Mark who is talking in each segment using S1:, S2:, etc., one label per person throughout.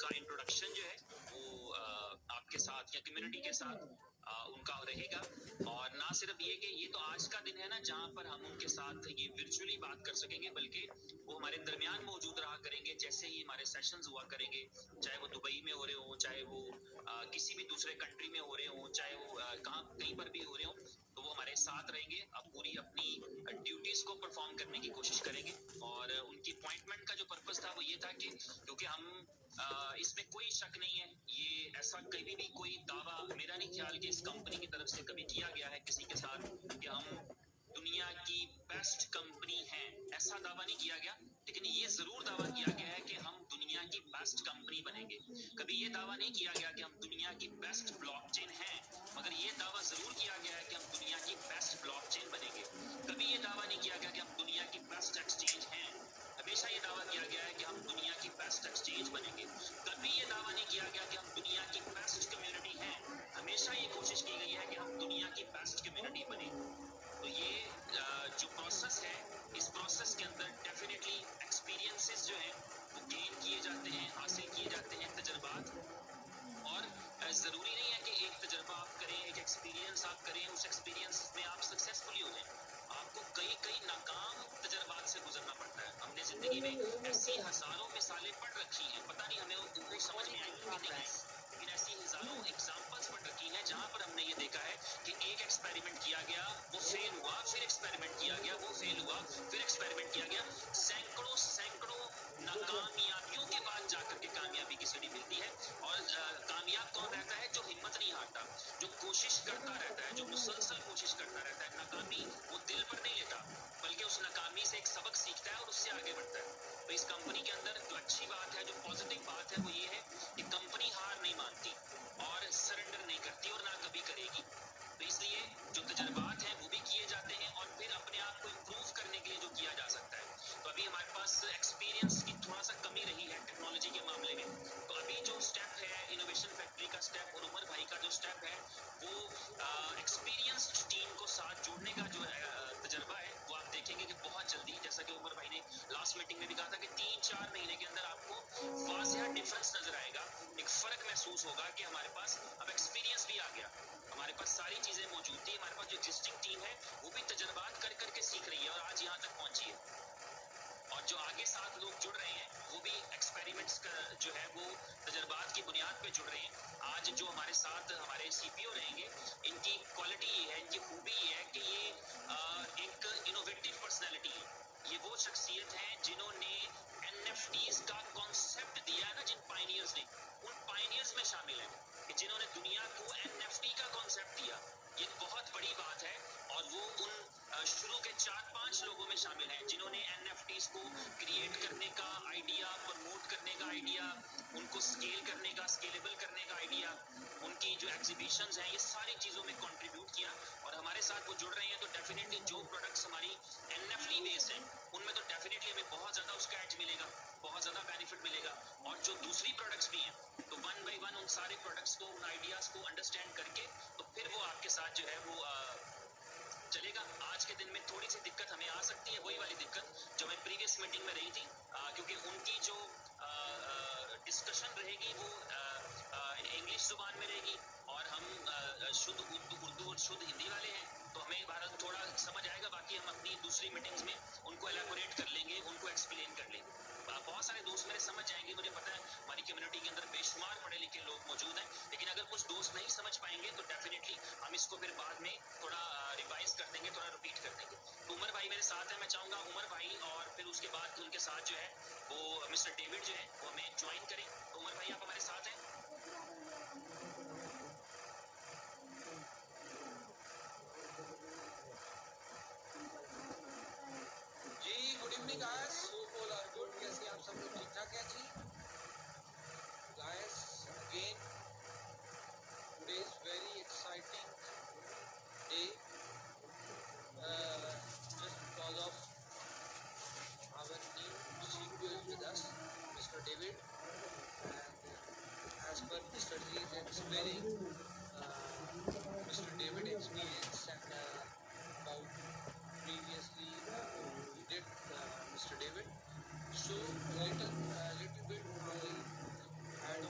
S1: उनका इंट्रोडक्शन जो है वो आपके साथ या कम्युनिटी के साथ उनका रहेगा। और ना सिर्फ ये कि ये तो आज का दिन है ना जहां पर हम उनके साथ ये वर्चुअली बात कर सकेंगे, बल्कि वो हमारे दरमियान मौजूद रहा करेंगे जैसे ही हमारे सेशंस हुआ करेंगे, चाहे वो दुबई में हो रहे हो, चाहे वो किसी भी दूसरे कंट्री में हो रहे हो, चाहे वो कहीं पर भी हो रहे हो, तो वो हमारे साथ रहेंगे। अब पूरी अपनी ड्यूटीज को परफॉर्म करने की कोशिश करेंगे। और उनकी अपॉइंटमेंट का जो पर्पस था वो ये था कि क्योंकि हम इसमें कोई शक नहीं है, ये ऐसा कभी भी कोई दावा मेरा नहीं ख्याल कि इस कंपनी की तरफ से कभी किया गया है किसी के साथ कि हम दुनिया की बेस्ट कंपनी है, ऐसा दावा नहीं किया गया। लेकिन ये जरूर दावा किया गया है कि हम दुनिया की बेस्ट कंपनी बनेंगे। कभी ये दावा नहीं किया गया कि हम दुनिया की बेस्ट ब्लॉकचेन हैं, मगर ये दावा जरूर किया गया है कि हम दुनिया की बेस्ट ब्लॉकचेन बनेंगे। कभी ये दावा नहीं किया गया कि हम दुनिया की बेस्ट एक्सचेंज हैं, हमेशा ये दावा किया गया है कि हम दुनिया की बेस्ट एक्सचेंज बनेंगे। कभी ये दावा नहीं किया गया कि हम दुनिया की बेस्ट कम्युनिटी हैं, हमेशा ये कोशिश की गई है कि हम दुनिया की बेस्ट कम्युनिटी बने। तो ये जो प्रोसेस है, इस प्रोसेस के अंदर डेफिनेटली एक्सपीरियंसेस जो हैं वो गेन किए जाते हैं, हासिल किए जाते हैं, तजर्बात। और जरूरी नहीं है कि एक तजर्बा आप करें, एक एक्सपीरियंस आप करें, उस एक्सपीरियंस में आप सक्सेसफुली हो जाएं। आपको कई कई नाकाम तजर्बात से गुजरना पड़ता है। हमने जिंदगी में ऐसी हजारों मिसालें पढ़ रखी हैं, पता नहीं हमें वो समझ में आएंगी कि नहीं आएंगी, लेकिन ऐसी हजारों एग्जाम्पल्स पढ़ रखी हैं जहां पर हमने ये देखा है कि एक एक्सपेरिमेंट किया गया, वो फेल हुआ, फिर एक्सपेरिमेंट किया गया, वो फेल हुआ, फिर एक्सपेरिमेंट किया गया। सैकड़ों सैकड़ों नाकामयाबियों के बाद जाकर के कामयाबी की सीढ़ी मिलती है। और कामयाब कौन रहता है? जो हिम्मत नहीं हारता, जो कोशिश करता रहता है, जो मुसलसल कोशिश करता रहता है। नाकामी वो दिल पर नहीं लेता, बल्कि उस नाकामी से एक सबक सीखता है और उससे आगे बढ़ता है। तो इस कंपनी के अंदर जो अच्छी बात है, जो पॉजिटिव बात है, वो ये है कि कंपनी हार नहीं मानती और सरेंडर नहीं करती और ना कभी करेगी। तो इसलिए जो तजर्बात हैं वो भी किए जाते हैं और फिर अपने आप को इम्प्रूव करने के लिए जो किया जा सकता है। तो अभी हमारे पास एक्सपीरियंस की थोड़ा सा कमी रही है टेक्नोलॉजी के मामले में। तो अभी जो स्टेप है इनोवेशन फैक्ट्री का स्टेप और उमर भाई का जो स्टेप है, वो एक्सपीरियंस्ड टीम को साथ जोड़ने का जो तजर्बा है, वो आप देखेंगे कि बहुत जल्दी, जैसा कि उमर भाई ने लास्ट मीटिंग में भी कहा था कि 3-4 महीने के अंदर आपको वाज़िह डिफरेंस नजर आएगा, एक फर्क महसूस होगा कि हमारे पास अब एक्सपीरियंस भी आ गया, हमारे पास सारी चीजें मौजूद थी, हमारे पास जो एग्जिस्टिंग टीम है वो भी तजर्बात कर करके सीख रही है और आज यहाँ तक पहुंची है। और जो आगे साथ लोग जुड़ रहे हैं वो भी एक्सपेरिमेंट्स जो है वो तजर्बात की बुनियाद पे जुड़ रहे हैं। आज जो हमारे साथ हमारे सीपीओ रहेंगे, इनकी क्वालिटी ये है, इनकी खूबी ये है कि ये एक इनोवेटिव पर्सनैलिटी है। ये वो शख्सियत हैं जिन्होंने एनएफटीज का कॉन्सेप्ट दिया है ना, जिन पायनियर्स ने, उन पायनियर्स में शामिल है कि जिन्होंने दुनिया को एनएफटी का कॉन्सेप्ट दिया। ये बहुत बड़ी बात है और वो उन शुरू के 4-5 लोगों में शामिल हैं जिन्होंने एनएफटीज को क्रिएट करने का आइडिया, प्रमोट करने का आइडिया, उनको स्केल करने का, स्केलेबल करने का आइडिया, उनकी जो एग्जीबिशंस हैं, ये सारी चीजों में कंट्रीब्यूट किया और हमारे साथ वो जुड़ रहे हैं। तो डेफिनेटली जो प्रोडक्ट्स हमारी एनएफटी बेस्ड हैं उनमें तो डेफिनेटली हमें बहुत ज्यादा उसका एज मिलेगा, बहुत ज्यादा बेनिफिट मिलेगा। और जो दूसरी प्रोडक्ट्स भी हैं, तो वन बाय वन उन सारे प्रोडक्ट्स को, उन आइडियाज को अंडरस्टैंड करके तो फिर वो आपके साथ जो है वो चलेगा। आज के दिन में थोड़ी सी दिक्कत हमें आ सकती है, वही वाली दिक्कत जो हमें प्रीवियस मीटिंग में रही थी, क्योंकि उनकी जो डिस्कशन रहेगी वो इंग्लिश जुबान में रहेगी और हम शुद्ध उर्दू और शुद्ध हिंदी वाले हैं, तो हमें भारत थोड़ा समझ आएगा। बाकी हम अपनी दूसरी मीटिंग्स में उनको एलैबोरेट कर लेंगे, उनको एक्सप्लेन कर लेंगे। बहुत सारे दोस्त मेरे समझ जाएंगे, मुझे पता है हमारी कम्युनिटी के अंदर बेशुमार पढ़े लिखे लोग मौजूद हैं, लेकिन अगर कुछ दोस्त नहीं समझ पाएंगे तो डेफिनेटली हम इसको फिर बाद में थोड़ा रिवाइज कर देंगे, थोड़ा रिपीट कर देंगे। तो उमर भाई मेरे साथ है, मैं चाहूंगा उमर भाई और फिर उसके बाद उनके साथ जो है वो मिस्टर डेविड जो है वो हमें ज्वाइन करें। तो उमर भाई आप हमारे साथ हैं?
S2: जी good evening guys, hope all are good. कैसे आप सब लोग? ठीक ठाक है जी guys. Again today is very exciting day just because of our new CPO is with us, Mr. David, and as per Mr. Z is explaining Mr. David experience and about previously he did Mr. David. So little bit I had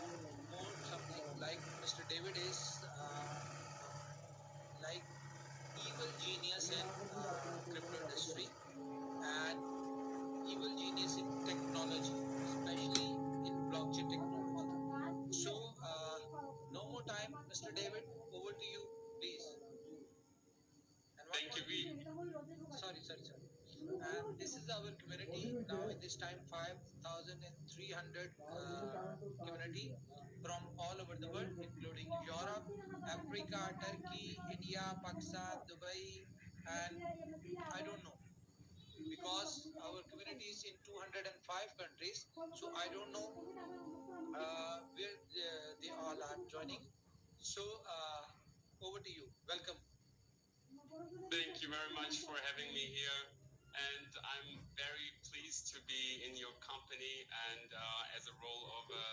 S2: Mr. David, over to you, please. And
S3: Thank you, V.
S2: Sorry. This is our community now in this time 5,300 community from all over the world, including Europe, Africa, Turkey, India, Pakistan, Dubai, and I don't know because our community is in 205 countries, so I don't know where they all are joining. So over to you. Welcome.
S3: Thank you very much for having me here. And I'm very pleased to be in your company and as a role of a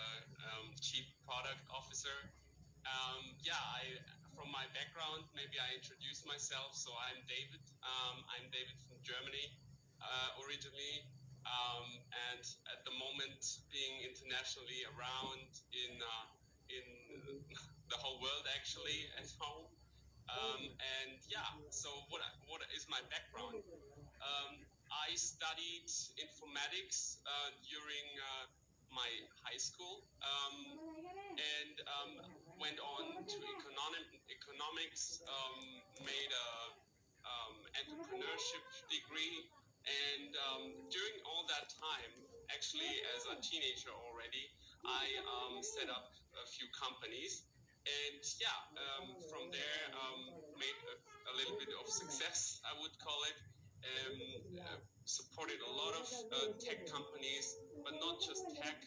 S3: Chief Product Officer. From my background, maybe I introduce myself. So I'm David. I'm David from Germany originally. And at the moment being internationally around in the whole world actually at home. So what is my background? I studied informatics during my high school and went on to economics, made a entrepreneurship degree, and during all that time, actually as a teenager already, I set up a few companies. And from there, made a little bit of success, I would call it. Supported a lot of tech companies, but not just tech,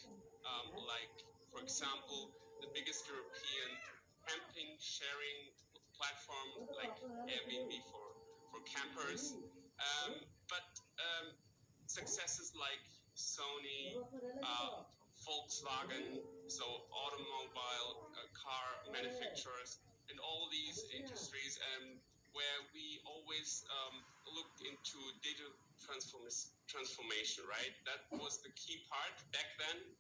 S3: like, for example, the biggest European camping sharing platform like Airbnb for campers. But successes like Sony, Volkswagen, so automobile car manufacturers, and all these industries, where we always looked into digital transformation, right? That was the key part back then,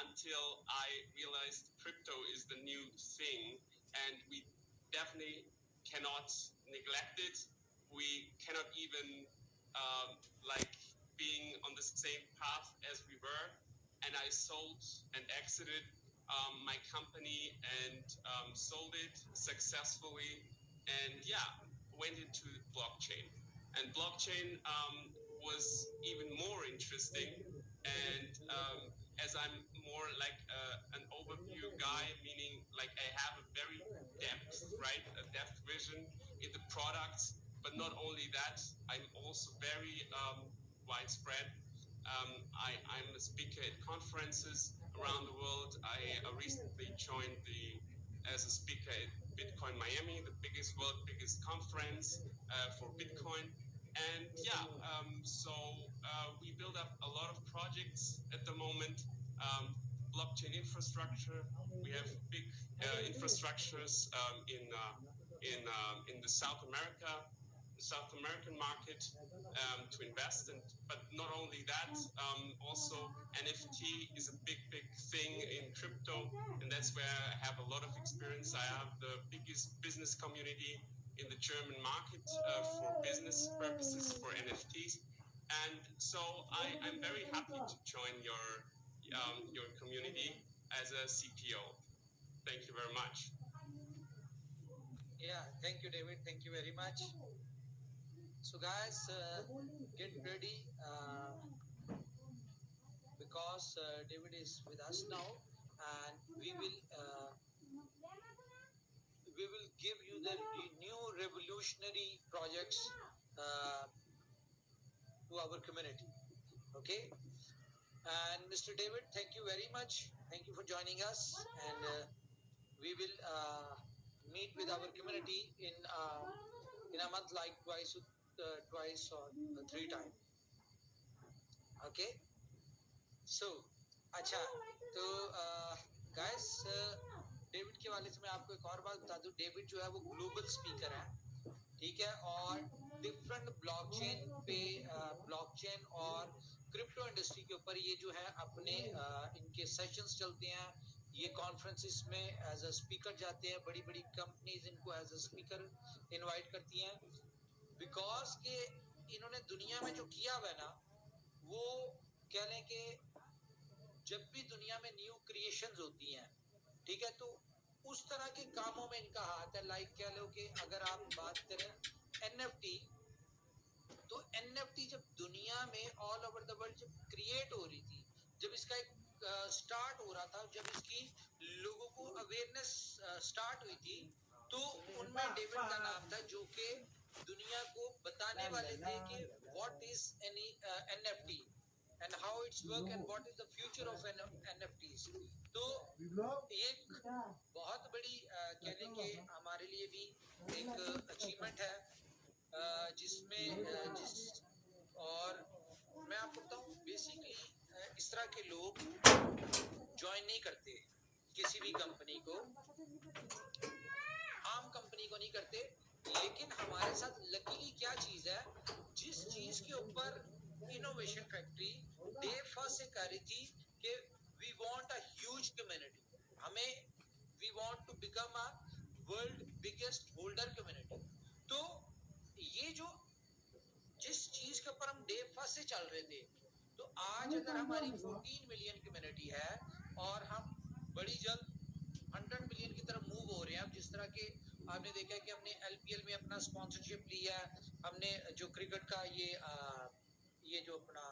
S3: until I realized crypto is the new thing, and we definitely cannot neglect it. We cannot even like being on the same path as we were. And I sold and exited my company and sold it successfully, and went into blockchain. And blockchain was even more interesting. And as I'm more like an overview guy, meaning like I have a very depth vision in the products. But not only that, I'm also very widespread. I'm a speaker at conferences around the world. I recently joined as a speaker at Bitcoin Miami, the world's biggest conference for Bitcoin. And we build up a lot of projects at the moment. Blockchain infrastructure. We have big infrastructures in the South American market to invest in. But not only that, also NFT is a big thing in crypto, and that's where I have a lot of experience. I have the biggest business community in the German market for business purposes for NFTs, and so I'm very happy to join your community as a CPO. Thank you very much.
S2: Yeah, thank you, David. Thank you very much. So, guys, get ready because David is with us now, and we will give you the new revolutionary projects to our community. Okay. And Mr. David, thank you very much. Thank you for joining us, and we will meet with our community in a month, like twice or 3 times. Okay. So, अच्छा, तो guys, David के वाले से मैं आपको एक और बात बता दूं. डेविड जो है वो ग्लोबल स्पीकर है, ठीक है, और डिफरेंट ब्लॉकचेन और क्रिप्टो इंडस्ट्री के ऊपर ये जो है अपने इनके सेशंस चलते हैं. ये कॉन्फ्रेंसेस में एज अ स्पीकर जाते हैं. बड़ी बड़ी कंपनीज इनको एज अ स्पीकर इनवाइट करती हैं, बिकॉज के इन्होंने दुनिया में जो किया हुआ है ना, वो कह लें कि जब भी दुनिया में न्यू क्रिएशंस होती हैं, ठीक है, तो उस तरह के कामों में इनका हाथ है। लाइक कह लो कि अगर आप बात करें एनएफटी, तो एनएफटी जब दुनिया में ऑल ओवर द वर्ल्ड जब क्रिएट हो रही थी, जब इसका एक स्टार्ट हो रहा था, जब इसकी लोगों को अवेयरनेस स्टार्ट हुई थी, तो उनमें डेविड का नाम था, जो कि दुनिया को बताने वाले थे कि what is NFT and how it's work and what is the future of NFTs. तो एक बहुत बड़ी कह लें कि हमारे लिए भी एक अचीवमेंट है, जिसमें जिस और मैं आपको बताऊं बेसिकली इस तरह के लोग ज्वाइन नहीं करते किसी भी कंपनी को, आम कंपनी को नहीं करते। लेकिन हमारे साथ लकीली क्या चीज है, जिस चीज के ऊपर इनोवेशन फैक्ट्री डे फर्स्ट से कर रही थी कि we want a huge community, हमें we want to become a world biggest holder community. तो ये जो जिस चीज के ऊपर हम डे फर्स्ट से चल रहे थे, तो आज अगर हमारी 14 मिलियन कम्युनिटी है और हम बड़ी जल्द 100 मिलियन की तरफ मूव हो रहे हैं। अब जिस तरह के आपने देखा है कि हमने एलपीएल में अपना स्पॉन्सरशिप लिया है, हमने जो क्रिकेट का ये जो अपना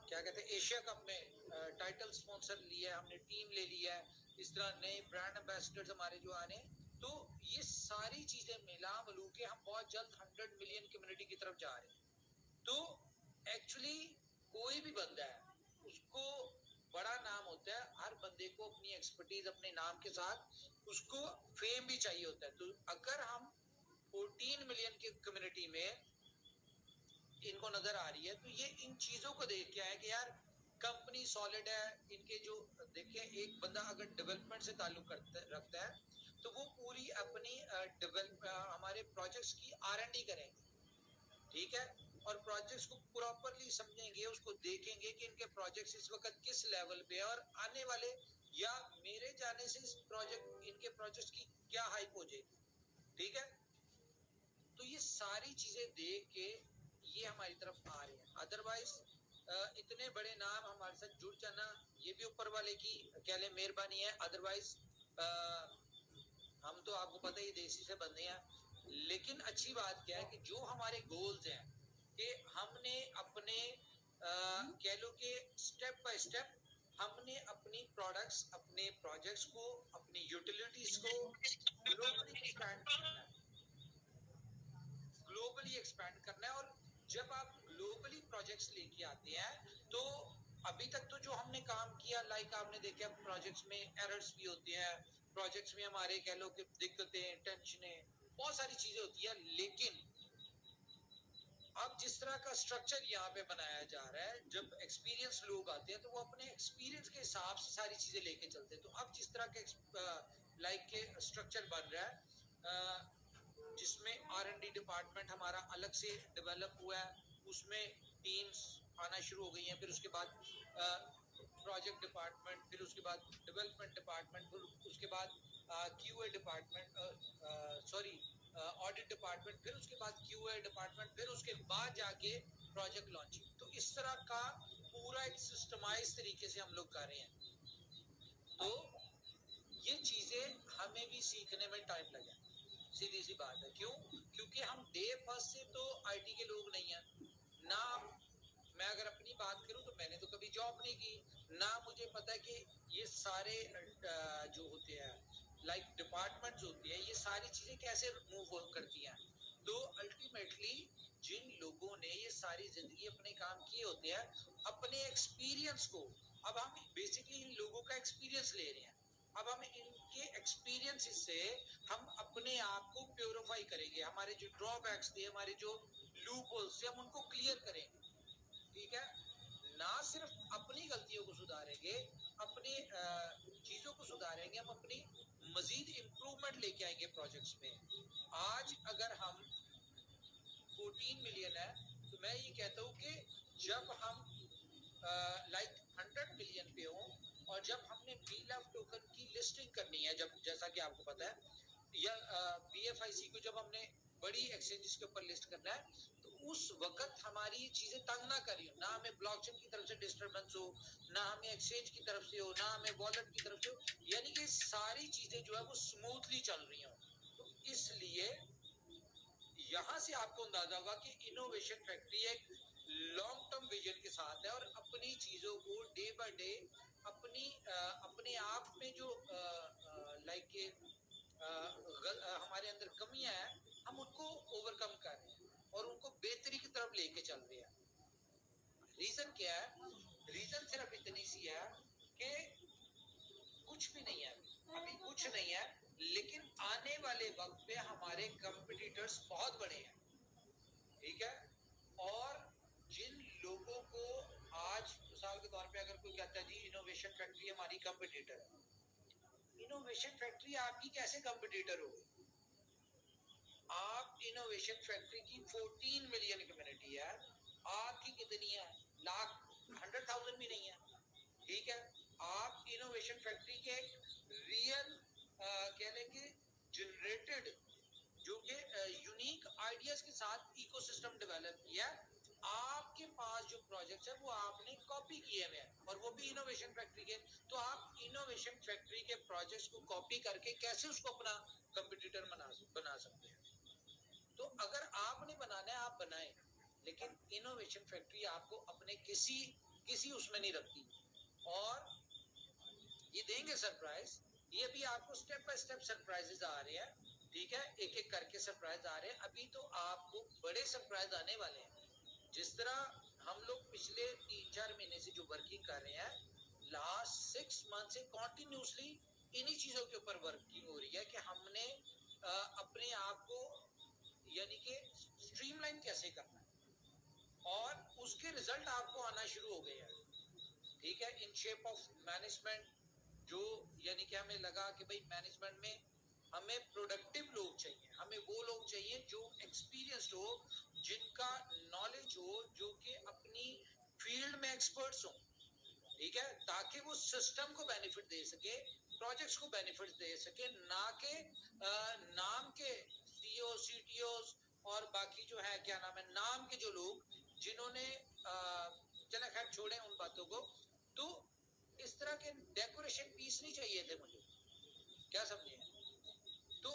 S2: क्या कहते हैं एशिया कप में टाइटल स्पॉन्सर लिया है, हमने टीम ले लिया है, इस तरह नए ब्रांड एम्बेसडर्स हमारे जो आने, तो ये सारी चीजें मिला मिलू के हम बहुत जल्द 100 मिलियन कम्युनिटी की तरफ जा रहे हैं। तो एक्चुअली कोई भी बंदा है उसको बड़ा नाम होता है, हर बंदे को अपनी एक्सपर्टीज अपने नाम के साथ उसको फेम भी चाहिए होता है। तो अगर हम 14 मिलियन की कम्युनिटी में इनको नजर आ रही है, तो ये इन चीजों को देख के आए कि यार कंपनी सॉलिड है। इनके जो देखिए एक बंदा अगर डेवलपमेंट से ताल्लुक रखता है, तो वो पूरी अपनी हमारे प्रोजेक्ट्स की R&D करेंगे, ठीक है, और प्रोजेक्ट्स को प्रॉपरली समझेंगे, उसको देखेंगे कि इनके प्रोजेक्ट्स इस वक्त किस लेवल पे है और आने वाले या मेरे जाने से इनके प्रोजेक्ट्स की क्या हाइप हो जाएगी, ठीक है। तो ये सारी चीजें देख के ये हमारी तरफ आ रहे हैं। अदरवाइज इतने बड़े नाम हमारे साथ जुड़ जाना ये भी ऊपर वाले की कह ले मेहरबानी है। अदरवाइज हम तो आपको पता ही देसी से बंदे हैं। लेकिन अच्छी बात क्या है कि जो हमारे गोल्स हैं कि हमने अपने कह लो कि स्टेप बाय स्टेप हमने अपनी प्रोडक्ट्स, अपने प्रोजेक्ट्स को, अपनी यूटिलिटीज को ग्लोबली एक्सपैंड करना है, ग्लोबली एक्सपैंड करना है। और जब आप ग्लोबली प्रोजेक्ट्स लेके आते हैं, तो अभी तक तो जो हमने काम किया, लाइक आपने देखा प्रोजेक्ट्स में एरर्स भी होते हैं, प्रोजेक्ट्स में हमारे कह लो कि दिक्कतें, टेंशनें, बहुत सारी चीजें होती है। लेकिन अब जिस तरह का स्ट्रक्चर यहाँ पे बनाया जा रहा है, जब एक्सपीरियंस लोग आते हैं तो वो अपने एक्सपीरियंस के हिसाब से सारी चीजें लेके चलते हैं। तो अब जिस तरह के लाइक के स्ट्रक्चर बन रहा है, जिसमें R&D डिपार्टमेंट हमारा अलग से डेवलप हुआ है, उसमें टीम्स आना शुरू हो गई हैं, फिर उसके बाद प्रोजेक्ट डिपार्टमेंट, फिर उसके बाद डेवलपमेंट डिपार्टमेंट, फिर उसके बाद QA department, sorry audit department, फिर उसके बाद QA डिपार्टमेंट, फिर उसके बाद जाके प्रोजेक्ट लॉन्चिंग। तो इस तरह का पूरा एक सिस्टमाइज तरीके से हम लोग कर रहे हैं। तो ये चीजें हमें भी सीखने में टाइम लगा, सीधी सी बात है। क्यों? क्योंकि हम डे फर्स्ट से तो IT के लोग नहीं हैं ना। मैं अगर अपनी बात करूं तो मैंने तो कभी जॉब नहीं की ना, मुझे पता है कि ये सारे जो होते हैं लाइक डिपार्टमेंट्स होती है, ये सारी चीजें कैसे मूव करती हैं। तो अल्टीमेटली जिन लोगों ने ये सारी जिंदगी अपने काम किए होते हैं, अपने एक्सपीरियंस को, अब हम बेसिकली इन लोगों का एक्सपीरियंस ले रहे हैं। अब हम इनके एक्सपीरियंस से हम अपने आप को प्योरीफाई करेंगे, हमारे जो ड्रॉबैक्स थे, हमारे जो लूप होल्स थे, हम उनको क्लियर करेंगे, ठीक है। ना सिर्फ अपनी गलतियों को सुधारेंगे, अपनी चीजों को सुधारेंगे, हम अपनी मजीद इम्प्रूवमेंट लेके आएंगे प्रोजेक्ट्स में। आज अगर हम 14 मिलियन है, तो मैं ये कहता हूँ कि जब हम लाइक 100 मिलियन पे हो और जब हमने BLF टोकन की लिस्टिंग करनी है, जब जैसा कि आपको पता है, या BFIC को जब हमने बड़ी एक्सचेंजेस के ऊपर लिस्ट करना है, तो उस वक्त हमारी ये चीजें तंग ना करी हो, ना हमें ब्लॉकचेन की तरफ से डिस्टरबेंस हो, ना हमें एक्सचेंज की तरफ से हो, ना हमें वॉलेट की तरफ से हो, यानी कि सारी चीजें जो है वो स्मूथली चल रही हो। तो इसलिए यहां से आपको अंदाजा होगा कि इनोवेशन फैक्ट्री एक लॉन्ग टर्म विजन के साथ है और अपनी चीजों को डे बाय डे अपने आप में जो लाइक हमारे अंदर कमियां हैं हम उनको ओवरकम कर रहे हैं और उनको बेहतरी की तरफ लेके चल रहे हैं। रीजन क्या है? रीजन सिर्फ इतनी सी है कि कुछ भी नहीं है, अभी कुछ नहीं है, लेकिन आने वाले वक्त पे हमारे कंपटीटर्स बहुत बड़े हैं, ठीक है? और जिन लोगों को आज मिसाल के तौर पे अगर कोई कहता है जी इनोवेशन फैक्ट्री हमारी कंपटीटर है, इनोवेशन फैक्ट्री आपकी कैसे कंपटीटर होगी? आप इनोवेशन फैक्ट्री की 14 मिलियन कम्युनिटी है, आपकी कितनी है? लाख, 100,000 भी नहीं है, ठीक है? आप इनोवेशन फैक्ट्री के रियल कह लें कि जनरेटेड जो कि यूनिक आइडियाज के साथ इकोसिस्टम डेवलप किया, आपके पास जो प्रोजेक्ट्स है वो आपने कॉपी किए हुए हैं और वो भी इनोवेशन फैक्ट्री के। तो आप इनोवेशन फैक्ट्री के प्रोजेक्ट्स को कॉपी करके कैसे उसको अपना कंपटीटर बना सकते हैं? तो अगर आपने बनाना है आप बनाएं, लेकिन इनोवेशन फैक्ट्री आपको अपने किसी उसमें नहीं रखती और ये देंगे सरप्राइज। ये भी आपको स्टेप बाय स्टेप सरप्राइजेस आ रहे हैं, ठीक है? एक एक करके सरप्राइज आ रहे हैं। अभी तो आपको बड़े सरप्राइज आने वाले हैं। जिस तरह हम लोग पिछले 3-4 महीने से जो वर्किंग कर रहे हैं, लास्ट 6 मंथ से कॉन्टिन्यूसली इन्हीं चीजों के ऊपर वर्किंग हो रही है कि हमने अपने आप को यानी कि स्ट्रीमलाइन कैसे करना है और उसके रिजल्ट आपको आना शुरू हो गए हैं, ठीक है? इन शेप ऑफ मैनेजमेंट, जो यानी कि हमें लगा कि भाई मैनेजमेंट में हमें प्रोडक्टिव लोग चाहिए, हमें वो लोग चाहिए जो एक्सपीरियंस्ड हो, जिनका नॉलेज हो, जो कि अपनी फील्ड में एक्सपर्ट्स हो, ठीक है? ताकि वो सिस्टम को बेनिफिट दे सके, प्रोजेक्ट्स को बेनिफिट दे सके, ना के नाम के सीईओ सीटीओ और बाकी जो है क्या नाम है नाम के जो लोग जिन्होंने चला खैर छोड़े उन बातों को। तो इस तरह के डेकोरेशन पीस नहीं चाहिए थे मुझे, क्या समझे? तो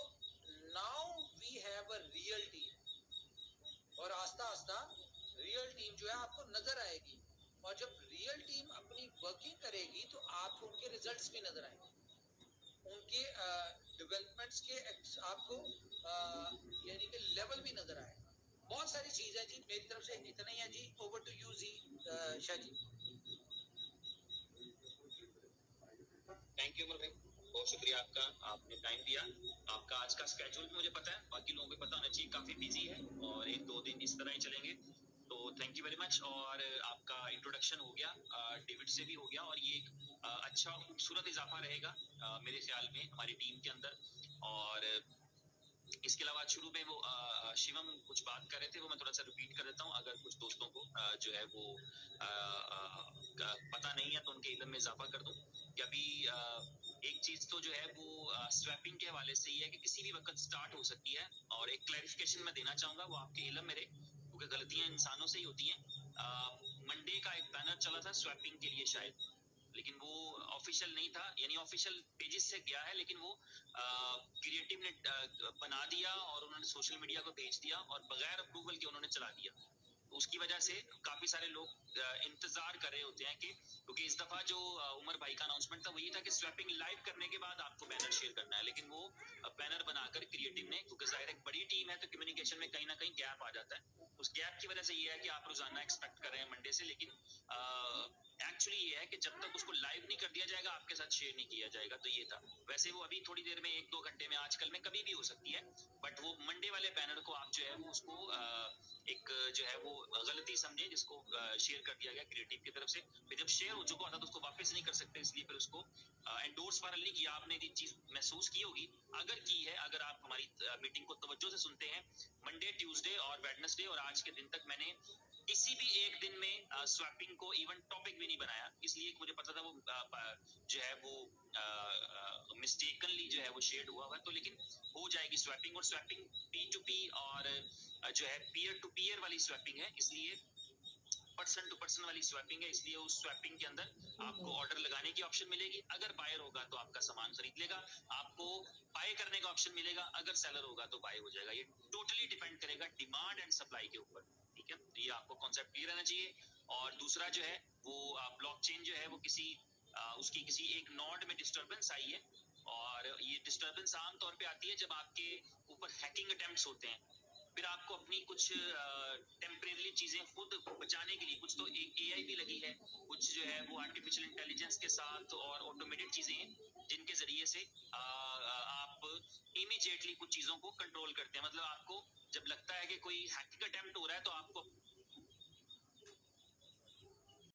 S2: now we have a real team और आस्ता आस्ता रियल टीम जो है आपको नजर आएगी और जब रियल टीम अपनी वर्किंग करेगी तो आपको उनके रिजल्ट्स भी नजर आएंगे, उनके डेवलपमेंट्स के आपको यानी कि लेवल भी नजर आएगा। बहुत सारी चीज है जी, मेरी तरफ से इतना ही है जी। ओवर टू यू जी शाह जी।
S1: थैंक यू उमर भाई, बहुत शुक्रिया आपका, आपने टाइम दिया। आपका आज का स्केड्यूल भी मुझे पता है, बाकी लोगों को पता होना चाहिए, काफी बिजी है और 1-2 दिन इस तरह ही चलेंगे। तो थैंक यू वेरी मच। और आपका इंट्रोडक्शन हो गया, डेविड से भी हो गया और ये एक अच्छा खूबसूरत इजाफा रहेगा मेरे ख्याल में हमारी टीम के अंदर। और इसके अलावा शुरू में वो शिवम कुछ बात कर रहे थे, वो मैं थोड़ा सा रिपीट कर देता हूँ, अगर कुछ दोस्तों को जो है वो पता नहीं है तो उनके इल्म में इजाफा कर दूं कि अभी एक चीज तो जो है वो स्वैपिंग के हवाले से ये है कि किसी भी वक्त स्टार्ट हो सकती है। और एक क्लैरिफिकेशन मैं देना चाहूंगा, वो आपके इल्म में रहे, क्योंकि गलतियां इंसानों से ही होती हैं। मंडे का एक बैनर चला था स्वैपिंग के लिए शायद, लेकिन वो ऑफिशियल नहीं था, यानी ऑफिशियल पेजेस से गया है, लेकिन वो क्रिएटिव ने बना दिया और उन्होंने सोशल मीडिया को भेज दिया और बगैर अप्रूवल के उन्होंने चला दिया। तो उसकी वजह से काफी सारे लोग इंतजार कर रहे होते हैं कि, क्योंकि इस दफा जो उमर भाई का अनाउंसमेंट था वो ये था कि स्वैपिंग लाइव करने के बाद आपको बैनर शेयर करना है, लेकिन वो बैनर बनाकर क्रिएटिव ने, क्योंकि जाहिर एक बड़ी टीम है तो कम्युनिकेशन में कहीं ना कहीं गैप आ जाता है, उस गैप की वजह से ये है कि आप रोजाना एक्सपेक्ट कर रहे हैं मंडे से, लेकिन एक्चुअली ये है कि जब तक उसको लाइव नहीं कर दिया जाएगा आपके साथ शेयर नहीं किया जाएगा। तो ये था, वैसे वो अभी थोड़ी देर में 1-2 घंटे में, आजकल में कभी भी हो सकती है, बट वो मंडे वाले बैनर को आप जो है वो उसको एक जो है वो गलती समझे जिसको शेयर कर दिया गया क्रिएटिव की तरफ से। फिर जब शेयर हो चुका था तो उसको वापस नहीं कर सकते, इसलिए फिर उसको एंडोर्स वायरल नहीं किया। आपने ये चीज महसूस की होगी, अगर की है, अगर आप हमारी मीटिंग को तवज्जो से सुनते हैं, मंडे, ट्यूसडे और वेडनेसडे और आज के दिन तक मैंने किसी भी एक दिन में स्वैपिंग को इवन टॉपिक भी नहीं बनाया, इसलिए मुझे पता था वो जो है वो मिस्टेकनली जो है वो शेयर हुआ है। तो लेकिन हो जाएगी स्वैपिंग, और स्वैपिंग P2P और जो है पीयर टू पीयर वाली स्वैपिंग है, इसलिए पर्सन टू पर्सन वाली स्वैपिंग है, इसलिए उस स्वैपिंग के अंदर आपको ऑर्डर लगाने की ऑप्शन मिलेगी। अगर बायर होगा तो आपका सामान खरीद लेगा, आपको बाय करने का ऑप्शन मिलेगा, अगर सेलर होगा तो बाय हो जाएगा। ये टोटली डिपेंड करेगा डिमांड एंड सप्लाई के ऊपर, ठीक है। तो ये आपको कॉन्सेप्ट क्लियर रहना चाहिए। और दूसरा जो है वो ब्लॉकचेन जो है वो उसकी किसी एक नोड में डिस्टर्बेंस आई है, और ये डिस्टर्बेंस आमतौर पे आती है जब आपके ऊपर हैकिंग अटेम्प्ट्स होते हैं। फिर आपको अपनी कुछ टेम्परेरी चीजें खुद बचाने के लिए, कुछ तो एआई भी लगी है, कुछ जो है वो आर्टिफिशियल इंटेलिजेंस के साथ और ऑटोमेटेड चीजें हैं, जिनके जरिए से आप इमीडिएटली कुछ चीजों को कंट्रोल करते हैं। मतलब आपको जब लगता है कि कोई हैकिंग अटेम्प्ट हो रहा है तो आपको